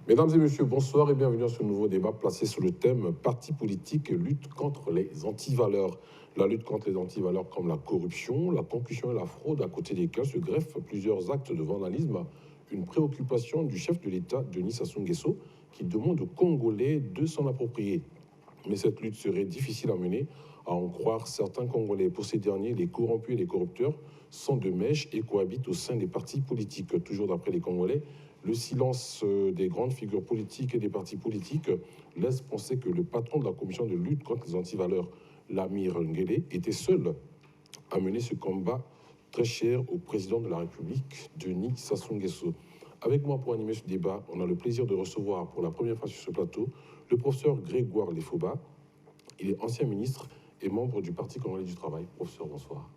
Mesdames et messieurs, bonsoir et bienvenue à ce nouveau débat placé sur le thème Partis politiques et lutte contre les antivaleurs. La lutte contre les antivaleurs comme la corruption, la concussion et la fraude, à côté desquels se greffent plusieurs actes de vandalisme, une préoccupation du chef de l'État, Denis Sassou Nguesso, qui demande aux Congolais de s'en approprier. Mais cette lutte serait difficile à mener, à en croire certains Congolais. Pour ces derniers, les corrompus et les corrupteurs sont de mèche et cohabitent au sein des partis politiques. Toujours d'après les Congolais, le silence des grandes figures politiques et des partis politiques laisse penser que le patron de la commission de lutte contre les antivaleurs, Lamir Nguele, était seul à mener ce combat très cher au président de la République, Denis Sassou Nguesso. Avec moi pour animer ce débat, on a le plaisir de recevoir pour la première fois sur ce plateau le professeur Grégoire Lefoba. Il est ancien ministre et membre du Parti congolais du travail. Professeur, bonsoir.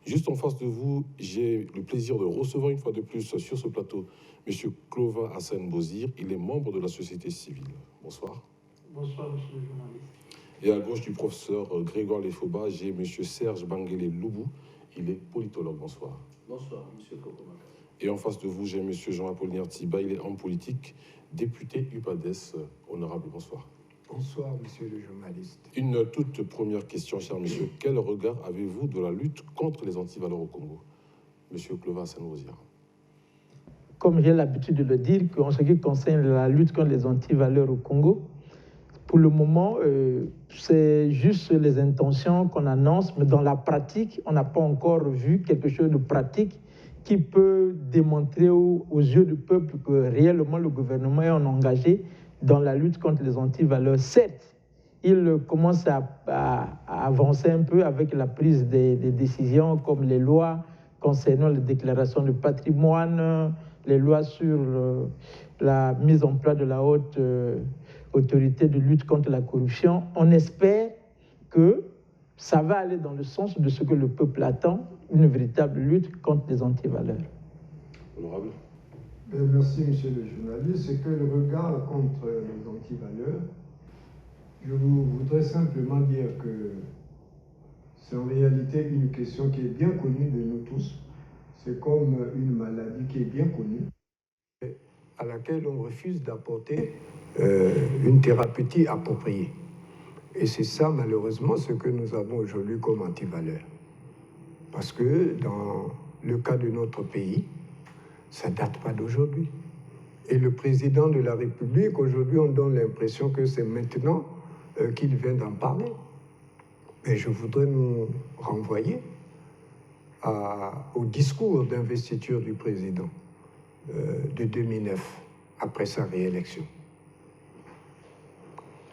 Juste en face de vous, j'ai le plaisir de recevoir une fois de plus sur ce plateau M. Clovis Hassan Bozir. Il est membre de la société civile. Bonsoir. Bonsoir, monsieur le journaliste. Et à gauche du professeur Grégoire Lefoba, j'ai M. Serge Banguele Loubou. Il est politologue. Bonsoir. Bonsoir, monsieur Kokomaka. Et en face de vous, j'ai M. Jean-Apollinaire Tiba. Il est homme politique, député UPADES. Honorable, bonsoir. Bonsoir, monsieur le journaliste. Une toute première question, cher monsieur. Quel regard avez-vous de la lutte contre les antivaleurs au Congo? Monsieur Clovis Hassan Bozir. Comme j'ai l'habitude de le dire, en ce qui concerne la lutte contre les antivaleurs au Congo, pour le moment, c'est juste les intentions qu'on annonce, mais dans la pratique, on n'a pas encore vu quelque chose de pratique qui peut démontrer aux yeux du peuple que réellement le gouvernement est engagé dans la lutte contre les antivaleurs. Certes, il commence à avancer un peu avec la prise des décisions comme les lois concernant les déclarations de patrimoine, les lois sur la mise en place de la haute autorité de lutte contre la corruption. On espère que ça va aller dans le sens de ce que le peuple attend, une véritable lutte contre les antivaleurs. Honorable. Merci, monsieur le journaliste. C'est que le regard contre les antivaleurs, je voudrais simplement dire que c'est en réalité une question qui est bien connue de nous tous. C'est comme une maladie qui est bien connue, à laquelle on refuse d'apporter une thérapeutique appropriée. Et c'est ça, malheureusement, ce que nous avons aujourd'hui comme antivaleurs. Parce que dans le cas de notre pays, ça ne date pas d'aujourd'hui. Et le président de la République, aujourd'hui, on donne l'impression que c'est maintenant qu'il vient d'en parler. Mais je voudrais nous renvoyer au discours d'investiture du président de 2009, après sa réélection.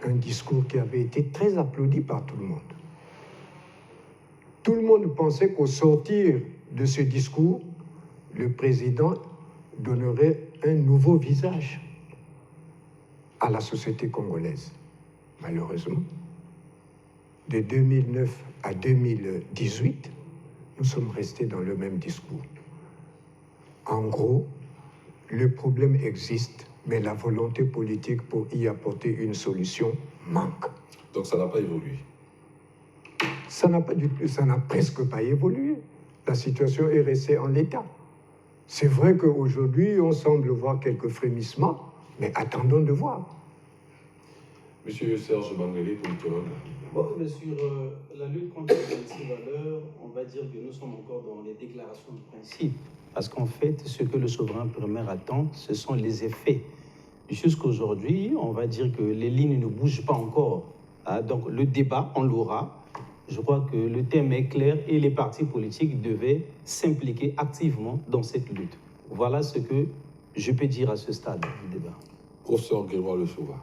Un discours qui avait été très applaudi par tout le monde. Tout le monde pensait qu'au sortir de ce discours, le président donnerait un nouveau visage à la société congolaise. Malheureusement, de 2009 à 2018, nous sommes restés dans le même discours. En gros, le problème existe, mais la volonté politique pour y apporter une solution manque. Donc ça n'a pas évolué. Ça n'a presque pas évolué. La situation est restée en l'état. C'est vrai qu'aujourd'hui, on semble voir quelques frémissements, mais attendons de voir. Monsieur Serge Banguele, politologue. Bon, mais sur la lutte contre les antivaleurs, on va dire que nous sommes encore dans les déclarations de principe. Parce qu'en fait, ce que le souverain primaire attend, ce sont les effets. Jusqu'aujourd'hui, on va dire que les lignes ne bougent pas encore. Donc le débat, on l'aura. Je crois que le thème est clair et les partis politiques devaient s'impliquer activement dans cette lutte. Voilà ce que je peux dire à ce stade du débat. Professeur Grégoire Lefoba.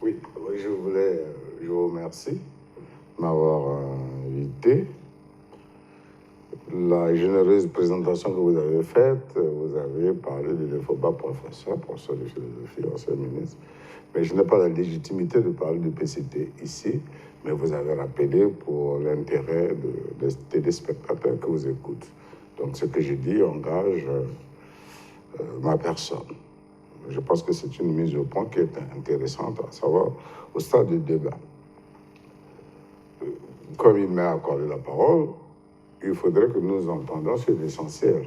Oui, je vous remercie de m'avoir invité. La généreuse présentation que vous avez faite, vous avez parlé de Lefoba, professeur de philosophie, ancien ministre. Mais je n'ai pas la légitimité de parler de PCT ici, mais vous avez rappelé pour l'intérêt des téléspectateurs que vous écoutent. Donc ce que je dis engage ma personne. Je pense que c'est une mise au point qui est intéressante à savoir au stade du débat. Comme il m'a accordé la parole, il faudrait que nous entendions sur l'essentiel.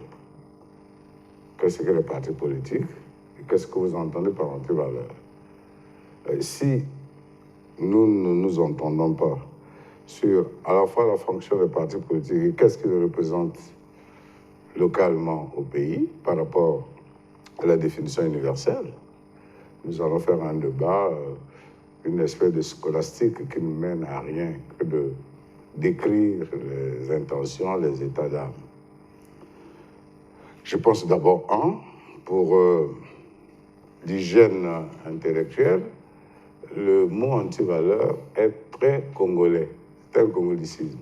Que qu'est-ce que les partis politiques et qu'est-ce que vous entendez par antivaleur. Si nous ne nous entendons pas sur à la fois la fonction des partis politiques et qu'est-ce qu'ils représentent localement au pays par rapport à la définition universelle, nous allons faire un débat, une espèce de scolastique qui ne mène à rien que de décrire les intentions, les états d'âme. Je pense d'abord, pour l'hygiène intellectuelle, le mot antivaleur est très congolais, c'est un congolicisme.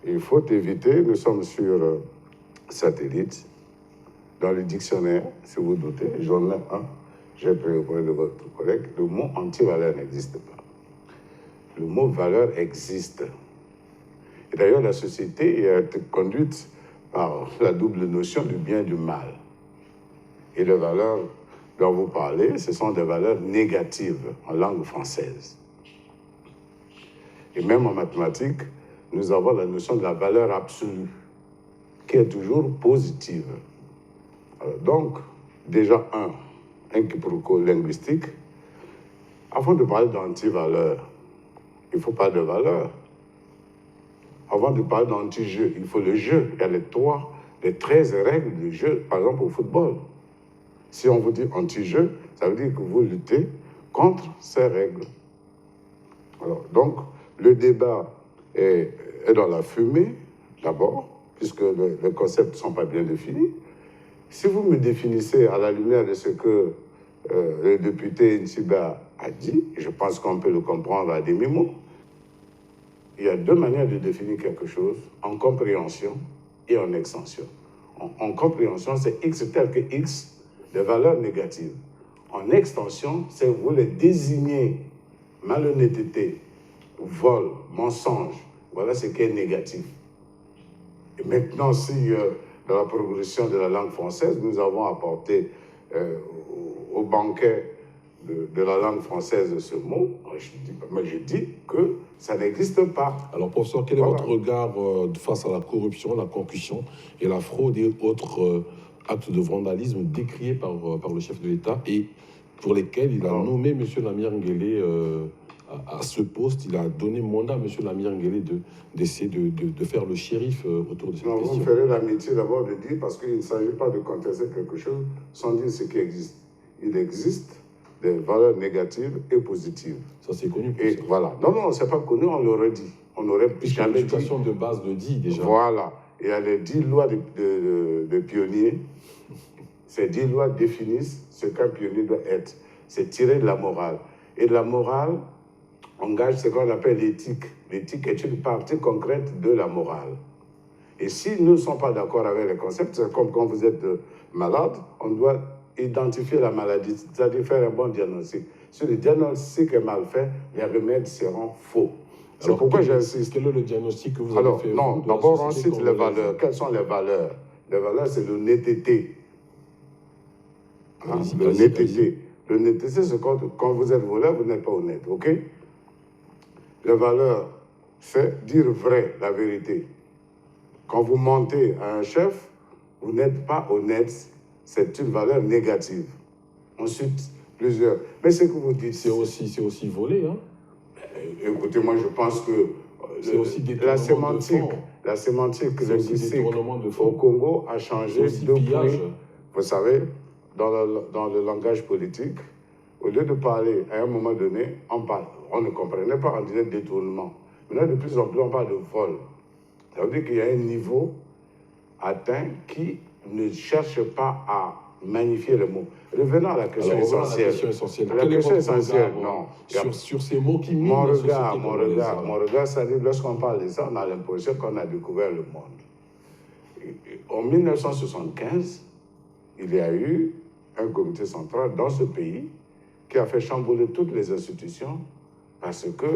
Il faut éviter, nous sommes sur satellite, dans le dictionnaire, si vous doutez, j'en ai un, j'ai pris auprès de votre collègue, le mot antivaleur n'existe pas. Le mot valeur existe. Et d'ailleurs, la société est conduite par la double notion du bien et du mal. Et les valeurs dont vous parlez, ce sont des valeurs négatives en langue française. Et même en mathématiques, nous avons la notion de la valeur absolue, qui est toujours positive. Alors, donc, déjà, un quiproquo linguistique. Avant de parler d'anti-valeur, il faut parler de valeur. Avant de parler d'anti-jeu, il faut le jeu. Il y a les 13 règles du jeu, par exemple au football. Si on vous dit anti-jeu, ça veut dire que vous luttez contre ces règles. Alors, donc, le débat est dans la fumée, d'abord, puisque les concepts ne sont pas bien définis. Si vous me définissez à la lumière de ce que le député Nsiba a dit, je pense qu'on peut le comprendre à demi-mot, il y a deux manières de définir quelque chose, en compréhension et en extension. En compréhension, c'est X tel que X, des valeurs négatives. En extension, c'est vous les désignez, malhonnêteté, vol, mensonge, voilà ce qui est négatif. Et maintenant, si dans la progression de la langue française, nous avons apporté au banquet de la langue française ce mot, je dis que ça n'existe pas. Alors, professeur, quel est votre regard face à la corruption, la concussion et la fraude et autres actes de vandalisme décriés par le chef de l'État et pour lesquels il a nommé M. Lamir Nguélé à ce poste? Il a donné mandat à M. Lamir Nguélé d'essayer de faire le shérif autour de cette question. Vous me ferez l'amitié d'abord de dire, parce qu'il ne s'agit pas de contester quelque chose sans dire ce qui existe. Il existe des valeurs négatives et positives. Ça, c'est connu. Et voilà. Non, c'est pas connu, on l'aurait dit. On aurait jamais dit. L'éducation de base le dit déjà. Voilà. Il y a les 10 lois de pionniers. Ces 10 lois définissent ce qu'un pionnier doit être. C'est tirer de la morale. Et de la morale engage ce qu'on appelle l'éthique. L'éthique est une partie concrète de la morale. Et si nous ne sommes pas d'accord avec les concepts, c'est comme quand vous êtes malade, on doit identifier la maladie, c'est-à-dire faire un bon diagnostic. Si le diagnostic est mal fait, les remèdes seront faux. C'est pourquoi j'insiste. Quel est le diagnostic que vous avez fait? Non, d'abord on cite les valeurs. Quelles sont les valeurs? Les valeurs, c'est l'honnêteté. L'honnêteté. L'honnêteté, c'est quand vous êtes voleur, vous n'êtes pas honnête, ok? Les valeurs, c'est dire vrai, la vérité. Quand vous mentez à un chef, vous n'êtes pas honnête. C'est une valeur négative. Ensuite, plusieurs. Mais ce que vous dites... C'est aussi voler, hein? Écoutez, moi, je pense que c'est aussi la sémantique linguistique au Congo a changé depuis. Vous savez, dans le langage politique, au lieu de parler à un moment donné, on ne comprenait pas, on disait détournement. Maintenant, de plus en plus, on parle de vol. Ça veut dire qu'il y a un niveau atteint qui ne cherche pas à magnifier le mot. Revenons à la question essentielle. La question essentielle, non. Sur ces mots qui minent la société. Mon regard, ça dit, lorsqu'on parle de ça, on a l'impression qu'on a découvert le monde. En 1975, il y a eu un comité central dans ce pays qui a fait chambouler toutes les institutions parce que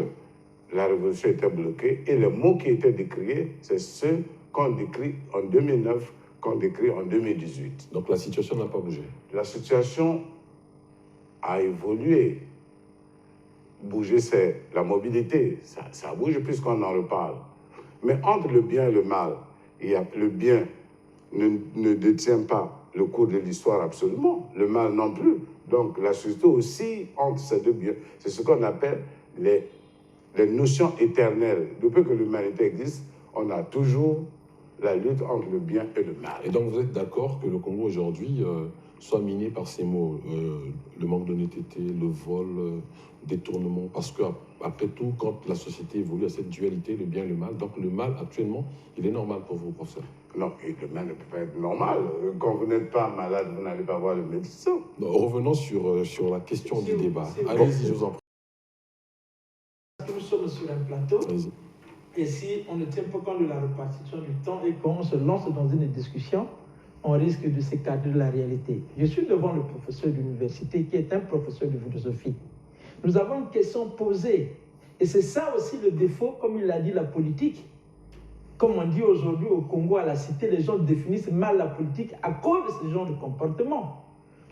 la révolution était bloquée et les mots qui étaient décriés, c'est ceux qu'on décrit en 2009, qu'on décrit en 2018. Donc la situation n'a pas bougé. La situation a évolué. Bouger, c'est la mobilité. Ça bouge puisqu'on en reparle. Mais entre le bien et le mal, le bien ne détient pas le cours de l'histoire, absolument. Le mal non plus. Donc, la société aussi entre ces deux biens. C'est ce qu'on appelle les notions éternelles. Depuis que l'humanité existe, on a toujours la lutte entre le bien et le mal. Et donc, vous êtes d'accord que le Congo aujourd'hui soit miné par ces mots, le manque d'honnêteté, le vol, détournement, parce qu'après tout, quand la société évolue, il y a cette dualité, le bien et le mal. Donc, le mal, actuellement, il est normal pour vous, professeur? Non, et le mal ne peut pas être normal. Quand vous n'êtes pas malade, vous n'allez pas voir le médecin. Non, revenons sur la question du débat. Allez-y, je vous en prie. Nous sommes sur un plateau. Allez-y. Et si on ne tient pas compte de la répartition du temps et qu'on se lance dans une discussion, on risque de s'écarter de la réalité. Je suis devant le professeur d'université qui est un professeur de philosophie. Nous avons une question posée. Et c'est ça aussi le défaut, comme il l'a dit, la politique. Comme on dit aujourd'hui au Congo, à la cité, les gens définissent mal la politique à cause de ce genre de comportement.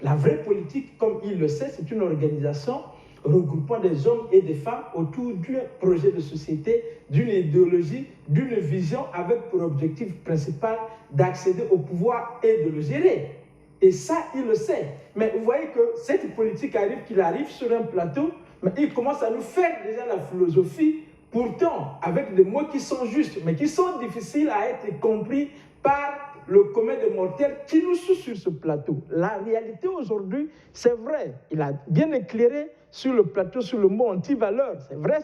La vraie politique, comme il le sait, c'est une organisation regroupant des hommes et des femmes autour d'un projet de société, d'une idéologie, d'une vision avec pour objectif principal d'accéder au pouvoir et de le gérer. Et ça, il le sait. Mais vous voyez que cette politique qu'il arrive sur un plateau, mais il commence à nous faire déjà la philosophie, pourtant avec des mots qui sont justes, mais qui sont difficiles à être compris par le commun des mortels qui nous suit sur ce plateau. La réalité aujourd'hui, c'est vrai, il a bien éclairé sur le plateau, sur le mot anti-valeur. C'est vrai,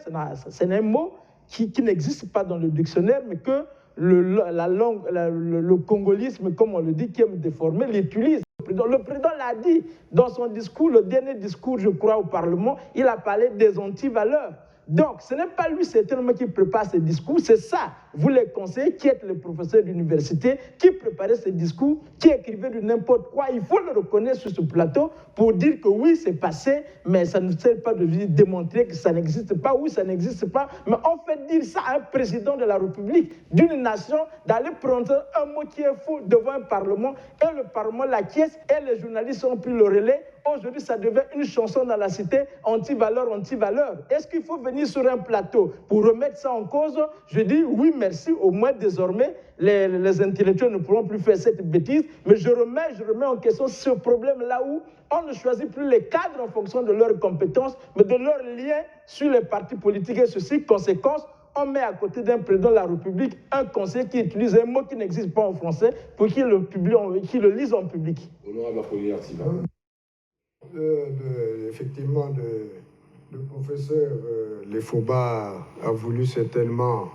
c'est un mot qui n'existe pas dans le dictionnaire, mais que le congolisme, comme on le dit, qui aime déformer, l'utilise. Le président l'a dit dans son discours, le dernier discours, je crois, au Parlement, il a parlé des anti-valeurs. Donc, ce n'est pas lui certainement qui prépare ces discours, c'est ça, vous les conseillers qui êtes les professeurs d'université, qui préparaient ces discours, qui écrivaient de n'importe quoi. Il faut le reconnaître sur ce plateau pour dire que oui, c'est passé, mais ça ne sert pas de démontrer que ça n'existe pas. Oui, ça n'existe pas, mais on fait dire ça à un président de la République, d'une nation, d'aller prendre un mot qui est faux devant un Parlement, et le Parlement l'acquiesce, et les journalistes ont pris le relais. Aujourd'hui, ça devient une chanson dans la cité, anti-valeur, anti-valeur. Est-ce qu'il faut venir sur un plateau pour remettre ça en cause? Je dis oui, merci. Au moins, désormais, les intellectuels ne pourront plus faire cette bêtise. Mais je remets en question ce problème-là où on ne choisit plus les cadres en fonction de leurs compétences, mais de leurs liens sur les partis politiques. Et ceci, conséquence, on met à côté d'un président de la République un conseiller qui utilise un mot qui n'existe pas en français pour qu'il le lise en public. Honorable Apollinaire Thiba. Effectivement, le professeur Lefauba a voulu certainement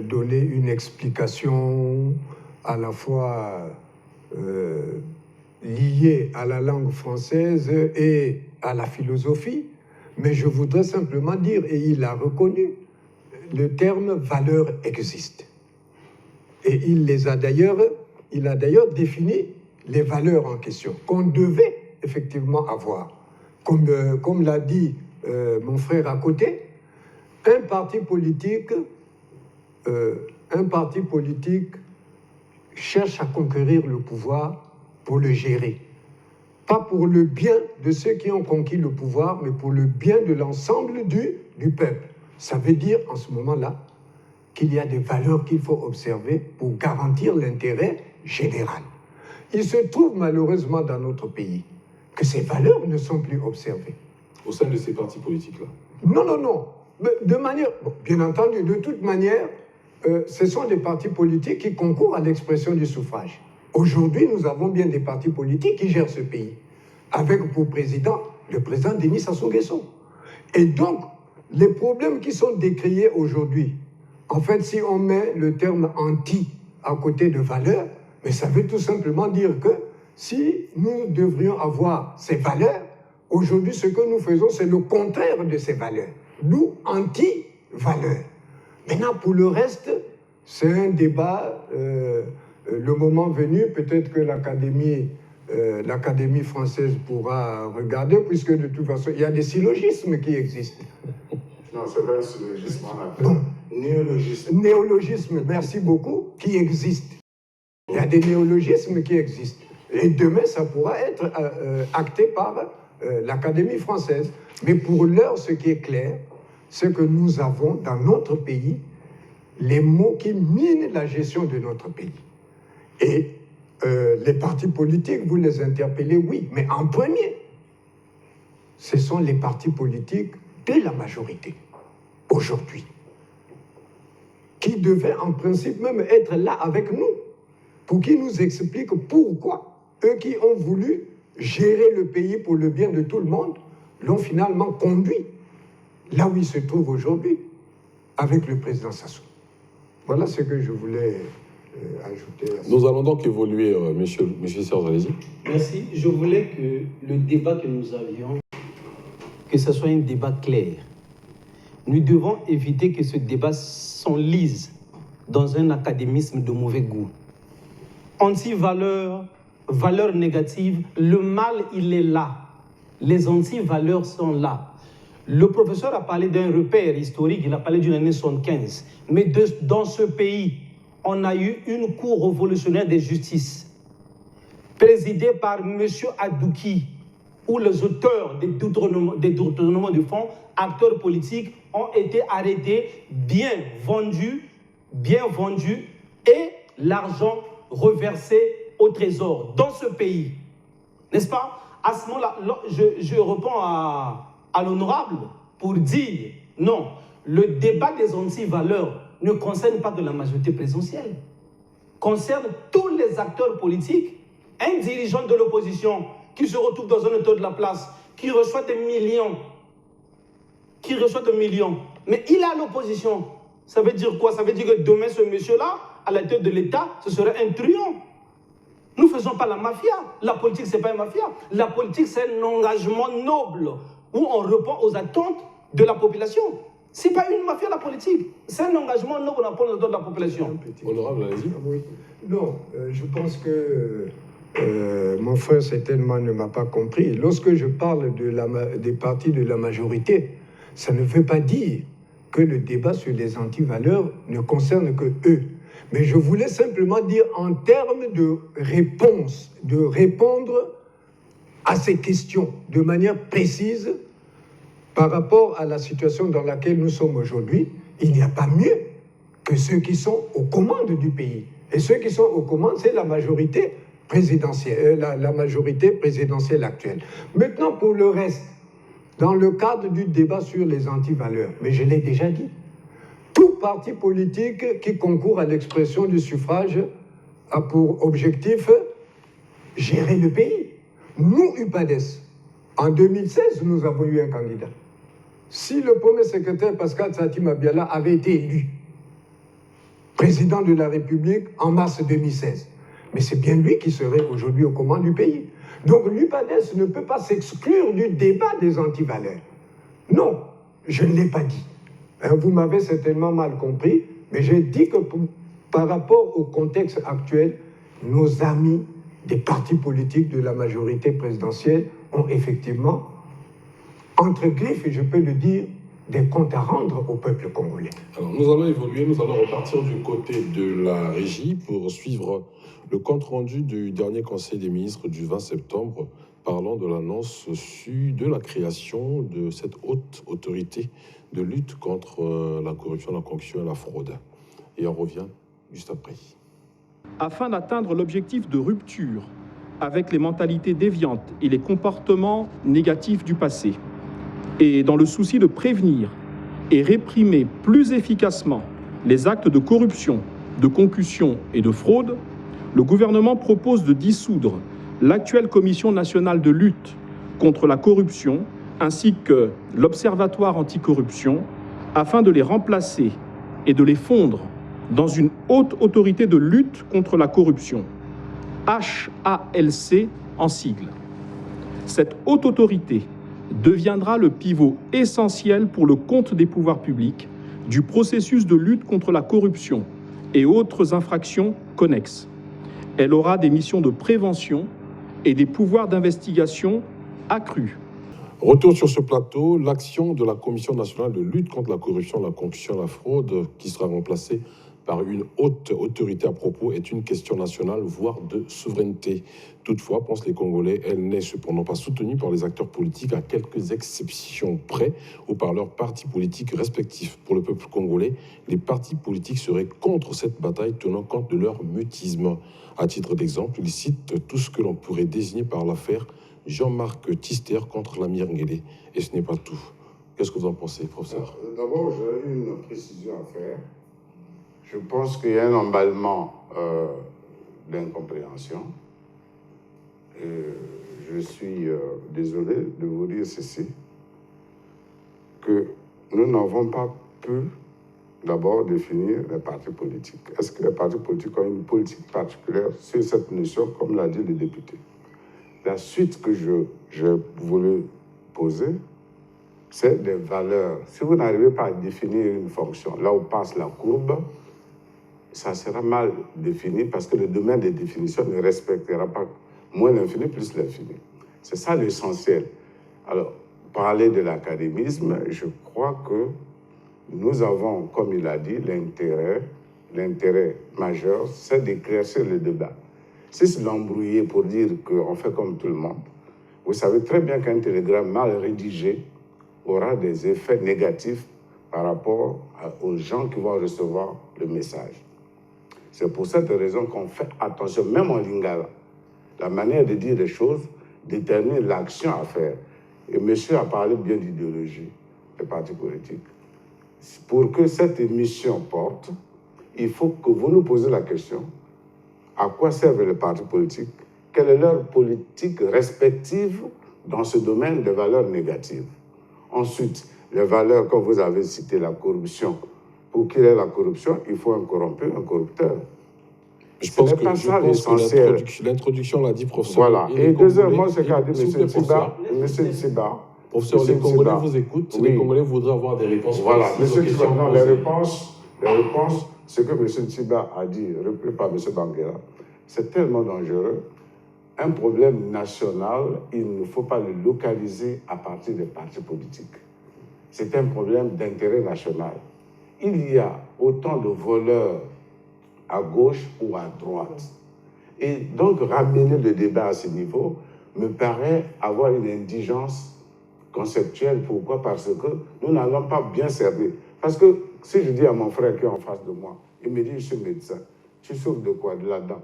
donner une explication à la fois liée à la langue française et à la philosophie, mais je voudrais simplement dire, et il a reconnu, le terme valeur existe. Et il a d'ailleurs défini les valeurs en question, qu'on devait effectivement avoir. Comme l'a dit mon frère à côté, un parti politique cherche à conquérir le pouvoir pour le gérer. Pas pour le bien de ceux qui ont conquis le pouvoir, mais pour le bien de l'ensemble du peuple. Ça veut dire, en ce moment-là, qu'il y a des valeurs qu'il faut observer pour garantir l'intérêt général. Il se trouve malheureusement dans notre pays que ces valeurs ne sont plus observées. Au sein de ces partis politiques-là? Non. De manière, bien entendu, de toute manière, ce sont des partis politiques qui concourent à l'expression du suffrage. Aujourd'hui, nous avons bien des partis politiques qui gèrent ce pays, avec pour président le président Denis Sassou Nguesso. Et donc, les problèmes qui sont décriés aujourd'hui, en fait, si on met le terme anti à côté de valeurs, mais ça veut tout simplement dire que si nous devrions avoir ces valeurs, aujourd'hui, ce que nous faisons, c'est le contraire de ces valeurs. Nous, anti-valeurs. Maintenant, pour le reste, c'est un débat. Le moment venu, peut-être que l'Académie française pourra regarder, puisque de toute façon, il y a des syllogismes qui existent. Non, c'est pas un syllogisme, on appelle néologisme. Néologisme, merci beaucoup, qui existent. Il y a des néologismes qui existent. Et demain, ça pourra être acté par l'Académie française. Mais pour l'heure, ce qui est clair, c'est que nous avons dans notre pays les mots qui minent la gestion de notre pays. Et les partis politiques, vous les interpellez, oui, mais en premier, ce sont les partis politiques de la majorité, aujourd'hui, qui devaient en principe même être là avec nous, pour qu'ils nous expliquent pourquoi eux qui ont voulu gérer le pays pour le bien de tout le monde, l'ont finalement conduit là où il se trouve aujourd'hui, avec le président Sassou. Voilà ce que je voulais ajouter. Nous allons donc évoluer, monsieur Serge, allez-y. Merci. Je voulais que le débat que nous avions, que ce soit un débat clair. Nous devons éviter que ce débat s'enlise dans un académisme de mauvais goût. Anti-valeurs, valeurs négatives, le mal, il est là. Les anti-valeurs sont là. Le professeur a parlé d'un repère historique, il a parlé d'une année 75. Mais dans ce pays, on a eu une cour révolutionnaire de justice, présidée par M. Adouki, où les auteurs des détournements de fonds, acteurs politiques, ont été arrêtés, bien vendus, et l'argent reversé au trésor dans ce pays. N'est-ce pas? À ce moment-là, je réponds à l'honorable pour dire non, le débat des anti-valeurs ne concerne pas que la majorité présidentielle, concerne tous les acteurs politiques. Un dirigeant de l'opposition qui se retrouve dans un hôtel de la place, qui reçoit des millions, mais il est à l'opposition. Ça veut dire quoi? Ça veut dire que demain, ce monsieur-là, à la tête de l'État, ce serait un truand. Nous ne faisons pas la mafia. La politique, ce n'est pas une mafia. La politique, c'est un engagement noble où on répond aux attentes de la population. Ce n'est pas une mafia, la politique. C'est un engagement noble où on répond aux attentes de la population. Honorable, allez-y. Oui. Non, je pense que mon frère certainement ne m'a pas compris. Lorsque je parle des partis de la majorité, ça ne veut pas dire que le débat sur les antivaleurs ne concerne que eux. Mais je voulais simplement dire en termes de réponse, de répondre à ces questions de manière précise par rapport à la situation dans laquelle nous sommes aujourd'hui. Il n'y a pas mieux que ceux qui sont aux commandes du pays. Et ceux qui sont aux commandes, c'est la majorité présidentielle, la majorité présidentielle actuelle. Maintenant, pour le reste, dans le cadre du débat sur les antivaleurs, mais je l'ai déjà dit, tout parti politique qui concourt à l'expression du suffrage a pour objectif gérer le pays. Nous, UPADES, en 2016, nous avons eu un candidat. Si le premier secrétaire, Pascal Sati Mabiala, avait été élu président de la République en mars 2016, mais c'est bien lui qui serait aujourd'hui aux commandes du pays. Donc l'UPADES ne peut pas s'exclure du débat des antivaleurs. Non, je ne l'ai pas dit. Vous m'avez certainement mal compris, mais j'ai dit que par rapport au contexte actuel, nos amis des partis politiques de la majorité présidentielle ont effectivement, entre griffes, et je peux le dire, des comptes à rendre au peuple congolais. Alors, nous allons évoluer, nous allons repartir du côté de la régie pour suivre le compte-rendu du dernier Conseil des ministres du 20 septembre, parlant de l'annonce de la création de cette haute autorité de lutte contre la corruption, la concussion et la fraude. Et on revient juste après. Afin d'atteindre l'objectif de rupture avec les mentalités déviantes et les comportements négatifs du passé, et dans le souci de prévenir et réprimer plus efficacement les actes de corruption, de concussion et de fraude, le gouvernement propose de dissoudre l'actuelle Commission nationale de lutte contre la corruption ainsi que l'Observatoire anticorruption afin de les remplacer et de les fondre dans une haute autorité de lutte contre la corruption, HALC en sigle. Cette haute autorité deviendra le pivot essentiel pour le compte des pouvoirs publics du processus de lutte contre la corruption et autres infractions connexes. Elle aura des missions de prévention et des pouvoirs d'investigation accrus. Retour sur ce plateau, l'action de la Commission nationale de lutte contre la corruption, la concussion et la fraude, qui sera remplacée par une haute autorité à propos est une question nationale, voire de souveraineté. Toutefois, pensent les Congolais, elle n'est cependant pas soutenue par les acteurs politiques, à quelques exceptions près, ou par leurs partis politiques respectifs. Pour le peuple congolais, les partis politiques seraient contre cette bataille, tenant compte de leur mutisme. À titre d'exemple, il cite tout ce que l'on pourrait désigner par l'affaire Jean-Marc Tister contre l'Amir Nguélé. Et ce n'est pas tout. Qu'est-ce que vous en pensez, professeur? D'abord, j'ai une précision à faire. Je pense qu'il y a un emballement d'incompréhension. Je suis désolé de vous dire ceci, que nous n'avons pas pu d'abord définir les partis politiques. Est-ce que les partis politiques ont une politique particulière sur cette notion, comme l'a dit le député? La suite que je voulais poser, c'est des valeurs. Si vous n'arrivez pas à définir une fonction, là où passe la courbe, ça sera mal défini parce que le domaine des définitions ne respectera pas moins l'infini plus l'infini. C'est ça l'essentiel. Alors, parler de l'académisme, je crois que nous avons, comme il a dit, l'intérêt majeur, c'est d'éclaircir le débat. Si c'est l'embrouiller pour dire qu'on fait comme tout le monde, vous savez très bien qu'un télégramme mal rédigé aura des effets négatifs par rapport aux gens qui vont recevoir le message. C'est pour cette raison qu'on fait attention, même en lingala. La manière de dire les choses détermine l'action à faire. Et monsieur a parlé bien d'idéologie, des partis politiques. Pour que cette émission porte, il faut que vous nous posiez la question, à quoi servent les partis politiques? Quelle est leur politique respective dans ce domaine des valeurs négatives? Ensuite, les valeurs, comme vous avez cité, la corruption. Pour qu'il y ait la corruption, il faut un corrompu, un corrupteur. Je pense que l'introduction l'a dit, professeur. Voilà. Et deuxièmement, ce qu'a dit M. Tsiba. Professeur, les Congolais vous écoutent. Oui. Les Congolais voudraient avoir des réponses. Voilà. M. Tsiba, non, les réponses, ce que M. Tsiba a dit, repris par M. Banguera, c'est tellement dangereux. Un problème national, il ne faut pas le localiser à partir des partis politiques. C'est un problème d'intérêt national. Il y a autant de voleurs à gauche ou à droite. Et donc, ramener le débat à ce niveau me paraît avoir une indigence conceptuelle. Pourquoi? Parce que nous n'allons pas bien servir. Parce que si je dis à mon frère qui est en face de moi, il me dit, je suis médecin, tu souffres de quoi? De la dent.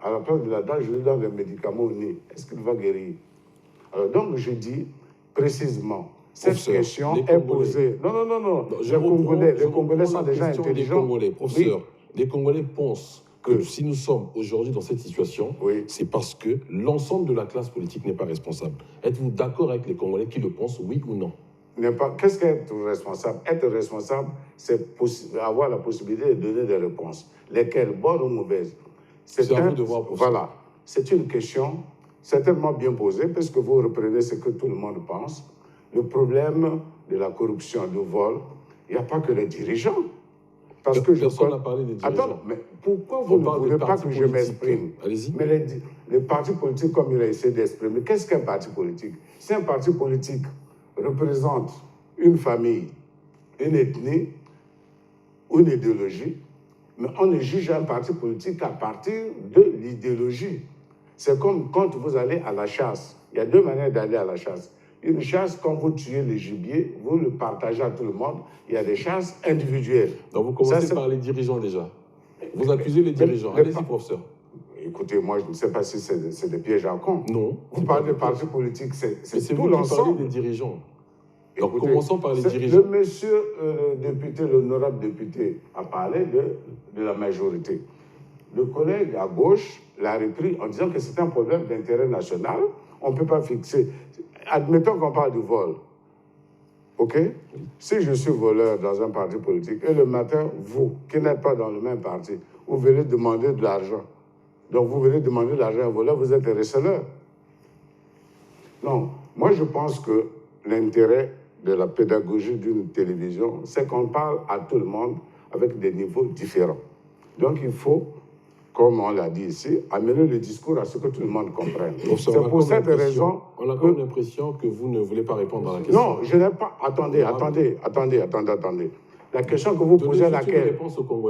À la place de la dent, je lui donne des médicaments au nez. Est-ce qu'il va guérir? Alors, donc, je dis précisément, cette question est posée. Non. Les Congolais sont déjà intelligents. Professeur, les Congolais pensent que si nous sommes aujourd'hui dans cette situation, c'est parce que l'ensemble de la classe politique n'est pas responsable. Êtes-vous d'accord avec les Congolais qui le pensent, oui ou non? Qu'est-ce qu'être responsable? Être responsable, c'est avoir la possibilité de donner des réponses. Lesquelles, bonnes ou mauvaises? C'est à vous de voir, professeur. Voilà. C'est une question certainement bien posée, parce que vous reprenez ce que tout le monde pense. Le problème de la corruption, du vol, il n'y a pas que les dirigeants. Parce que personne n'a parlé des dirigeants. Attends, mais pourquoi vous ne voulez pas que je m'exprime? Allez-y. Mais les partis politiques, comme il a essayé d'exprimer, qu'est-ce qu'un parti politique? Si un parti politique représente une famille, une ethnie ou une idéologie, mais on ne juge un parti politique qu'à partir de l'idéologie. C'est comme quand vous allez à la chasse. Il y a deux manières d'aller à la chasse. Une chasse, quand vous tuez le gibier, vous le partagez à tout le monde. Il y a des chasses individuelles. Donc vous commencez par les dirigeants déjà. Vous accusez les dirigeants. Allez-y, professeur. Écoutez, moi, je ne sais pas si c'est des pièges à con. Non. Vous parlez de partis politiques, c'est tout l'ensemble. l'ensemble. Des dirigeants. Donc commençons par les dirigeants. Le monsieur député, l'honorable député, a parlé de la majorité. Le collègue à gauche l'a repris en disant que c'est un problème d'intérêt national. On ne peut pas fixer. Admettons qu'on parle du vol. OK? Si je suis voleur dans un parti politique et le matin, vous, qui n'êtes pas dans le même parti, vous venez demander de l'argent. Donc vous venez demander de l'argent à un voleur, vous êtes un receleur. Non. Moi, je pense que l'intérêt de la pédagogie d'une télévision, c'est qu'on parle à tout le monde avec des niveaux différents. Donc il faut, comme on l'a dit ici, amener le discours à ce que tout le monde comprenne. C'est pour cette raison... On a comme l'impression que vous ne voulez pas répondre à la question. Non, je n'ai pas... Attendez. La question que vous posez, laquelle?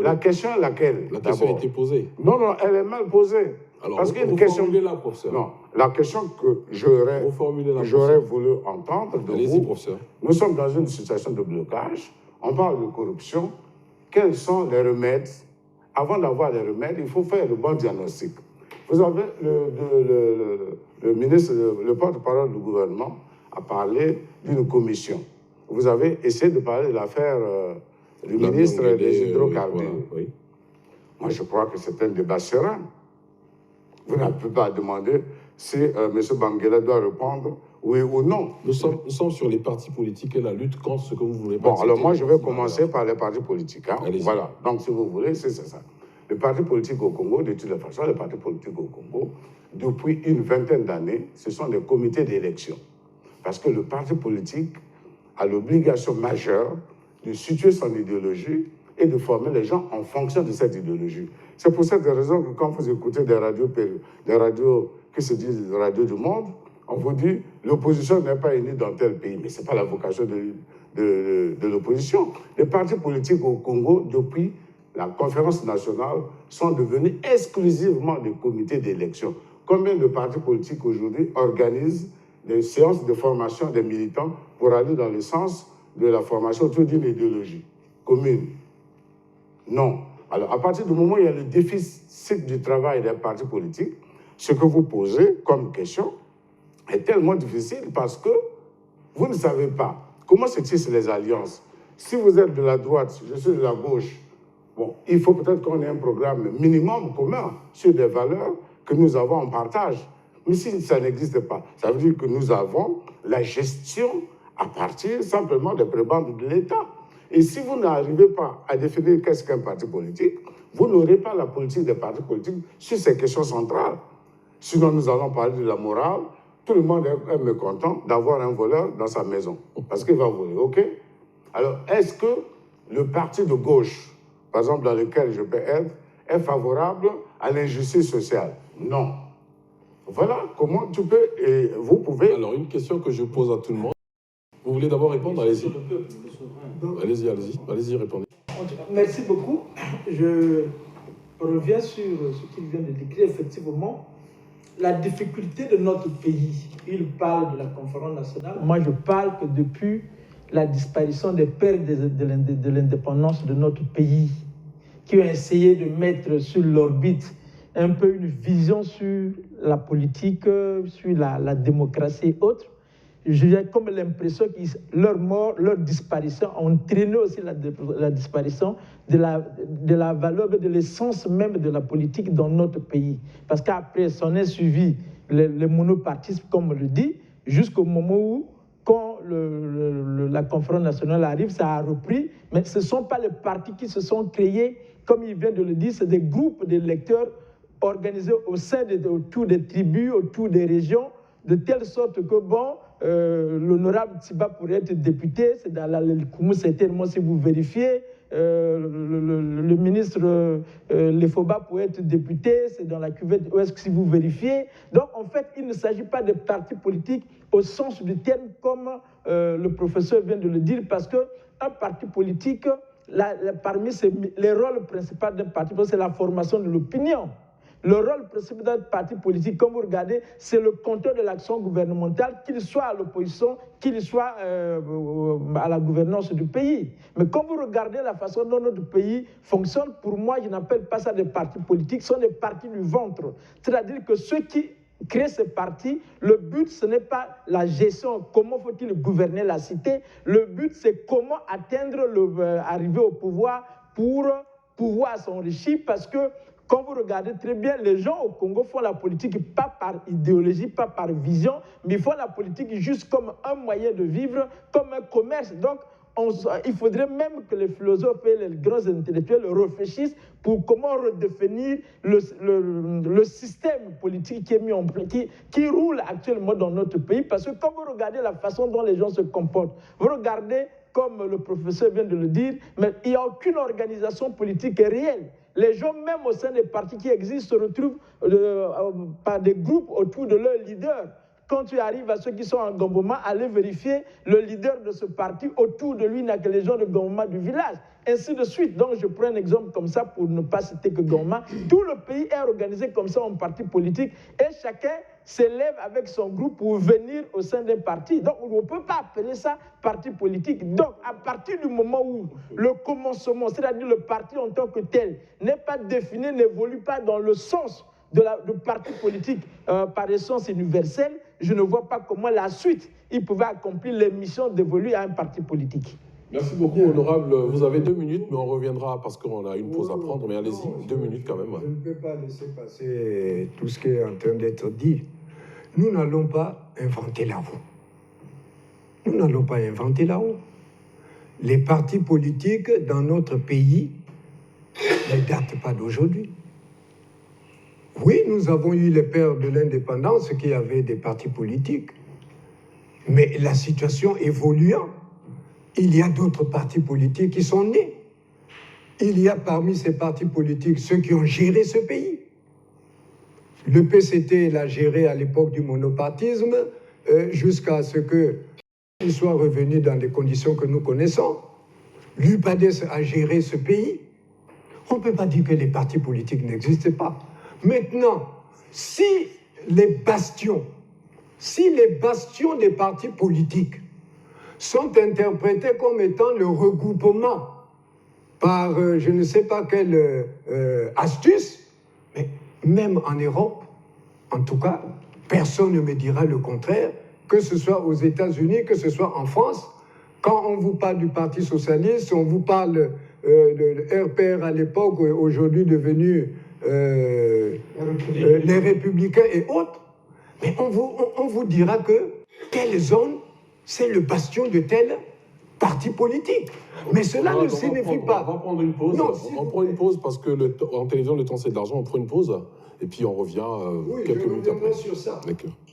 La question est laquelle? La question a été posée. Non, non, elle est mal posée. Alors, parce qu'une question. Là, professeur. Non, la question que j'aurais voulu entendre de vous. Professeur. Nous sommes dans une situation de blocage. On parle de corruption. Quels sont les remèdes? Avant d'avoir les remèdes, il faut faire le bon diagnostic. Vous avez le ministre, le porte-parole du gouvernement a parlé d'une commission. Vous avez essayé de parler de l'affaire du ministre des hydrocarbures. Oui. Moi, je crois que c'est un débat serein. Vous n'avez pas demandé si M. Banguela doit répondre oui ou non. Nous sommes sur les partis politiques et la lutte contre ce que vous voulez. Bon, alors moi, je vais commencer par les partis politiques. Hein. Voilà. Donc, si vous voulez, c'est ça. Les partis politiques au Congo, de toute façon, les partis politiques au Congo, depuis une vingtaine d'années, ce sont des comités d'élection. Parce que le parti politique a l'obligation majeure de situer son idéologie et de former les gens en fonction de cette idéologie. C'est pour cette raison que quand vous écoutez des radios qui se disent radios du monde, on vous dit l'opposition n'est pas unie dans tel pays. Mais ce n'est pas la vocation de l'opposition. Les partis politiques au Congo, depuis la conférence nationale, sont devenus exclusivement des comités d'élection. Combien de partis politiques aujourd'hui organisent des séances de formation des militants pour aller dans le sens de la formation autour d'une idéologie commune? Non. Alors, à partir du moment où il y a le déficit du travail des partis politiques, ce que vous posez comme question est tellement difficile parce que vous ne savez pas comment se tissent les alliances. Si vous êtes de la droite, je suis de la gauche, bon, il faut peut-être qu'on ait un programme minimum commun sur des valeurs que nous avons en partage. Mais si ça n'existe pas, ça veut dire que nous avons la gestion à partir simplement des prébendes de l'État. Et si vous n'arrivez pas à définir qu'est-ce qu'un parti politique, vous n'aurez pas la politique des partis politiques sur ces questions centrales. Sinon, nous allons parler de la morale. Tout le monde est mécontent d'avoir un voleur dans sa maison, parce qu'il va voler, OK? Alors, est-ce que le parti de gauche, par exemple, dans lequel je peux être, est favorable à l'injustice sociale? Non. Voilà comment tu peux et vous pouvez... Alors, une question que je pose à tout le monde. Vous voulez d'abord répondre? Allez-y. Allez-y, répondez. Merci beaucoup. Je reviens sur ce qu'il vient de décrire. Effectivement, la difficulté de notre pays, il parle de la conférence nationale. Moi, je parle que depuis la disparition des pères de l'indépendance de notre pays, qui ont essayé de mettre sur l'orbite un peu une vision sur la politique, sur la démocratie et autres, j'ai comme l'impression que leur mort, leur disparition a entraîné aussi la disparition de la valeur, de l'essence même de la politique dans notre pays. Parce qu'après, s'en est suivi le monopartisme, comme on le dit, jusqu'au moment où, quand la conférence nationale arrive, ça a repris. Mais ce ne sont pas les partis qui se sont créés, comme il vient de le dire, c'est des groupes d'électeurs organisés autour des tribus, autour des régions, de telle sorte que, bon, l'honorable Tsiba pourrait être député, c'est dans la Koumou, certainement, si vous vérifiez. Le ministre Lefoba pourrait être député, c'est dans la cuvette ouest, si vous vérifiez. Donc, en fait, il ne s'agit pas de partis politiques au sens du terme, comme le professeur vient de le dire, parce qu'un parti politique, parmi les rôles principaux d'un parti politique, c'est la formation de l'opinion. Le rôle principal d'un parti politique, comme vous regardez, c'est le compteur de l'action gouvernementale, qu'il soit à l'opposition, qu'il soit à la gouvernance du pays. Mais quand vous regardez la façon dont notre pays fonctionne, pour moi, je n'appelle pas ça des partis politiques, ce sont des partis du ventre. C'est-à-dire que ceux qui créent ces partis, le but, ce n'est pas la gestion, comment faut-il gouverner la cité, le but, c'est comment arriver au pouvoir pour pouvoir s'enrichir, parce que quand vous regardez très bien, les gens au Congo font la politique pas par idéologie, pas par vision, mais ils font la politique juste comme un moyen de vivre, comme un commerce. Donc, il faudrait même que les philosophes et les grands intellectuels réfléchissent pour comment redéfinir le système politique qui est mis en place, qui roule actuellement dans notre pays. Parce que quand vous regardez la façon dont les gens se comportent, vous regardez, comme le professeur vient de le dire, mais il n'y a aucune organisation politique réelle. Les gens, même au sein des partis qui existent, se retrouvent par des groupes autour de leurs leaders. quand tu arrives à ceux qui sont en Gamboma, allez vérifier le leader de ce parti. Autour de lui, il n'y a que les gens de Gamboma du village. Ainsi de suite. Donc, je prends un exemple comme ça pour ne pas citer que Gamboma. Tout le pays est organisé comme ça en parti politique et chacun s'élève avec son groupe pour venir au sein d'un parti. Donc, on ne peut pas appeler ça parti politique. Donc, à partir du moment où le commencement, c'est-à-dire le parti en tant que tel, n'est pas défini, n'évolue pas dans le sens de parti politique par essence universelle, je ne vois pas comment la suite, il pouvait accomplir les missions dévolues à un parti politique. Merci beaucoup, honorable. Vous avez 2 minutes, mais on reviendra parce qu'on a une pause à prendre. Mais allez-y, 2 minutes quand même. Je ne peux pas laisser passer tout ce qui est en train d'être dit. Nous n'allons pas inventer la roue. Nous n'allons pas inventer la roue. Les partis politiques dans notre pays ne datent pas d'aujourd'hui. Oui, nous avons eu les pères de l'indépendance qui avaient des partis politiques. Mais la situation évoluant, il y a d'autres partis politiques qui sont nés. Il y a parmi ces partis politiques ceux qui ont géré ce pays. Le PCT l'a géré à l'époque du monopartisme jusqu'à ce qu'il soit revenu dans des conditions que nous connaissons. L'UPADES a géré ce pays. On ne peut pas dire que les partis politiques n'existent pas. Maintenant, si les bastions des partis politiques sont interprétés comme étant le regroupement par je ne sais pas quelle astuce, mais même en Europe, en tout cas, personne ne me dira le contraire, que ce soit aux États-Unis, que ce soit en France. Quand on vous parle du Parti socialiste, on vous parle de RPR à l'époque, aujourd'hui devenu les Républicains et autres, mais on vous dira que telle zone, c'est le bastion de tel parti politique. Mais cela ne signifie pas... On va prendre une pause. Non, on prend une pause parce que en télévision, le temps c'est de l'argent. On prend une pause et puis on revient quelques minutes après. Sur ça. D'accord.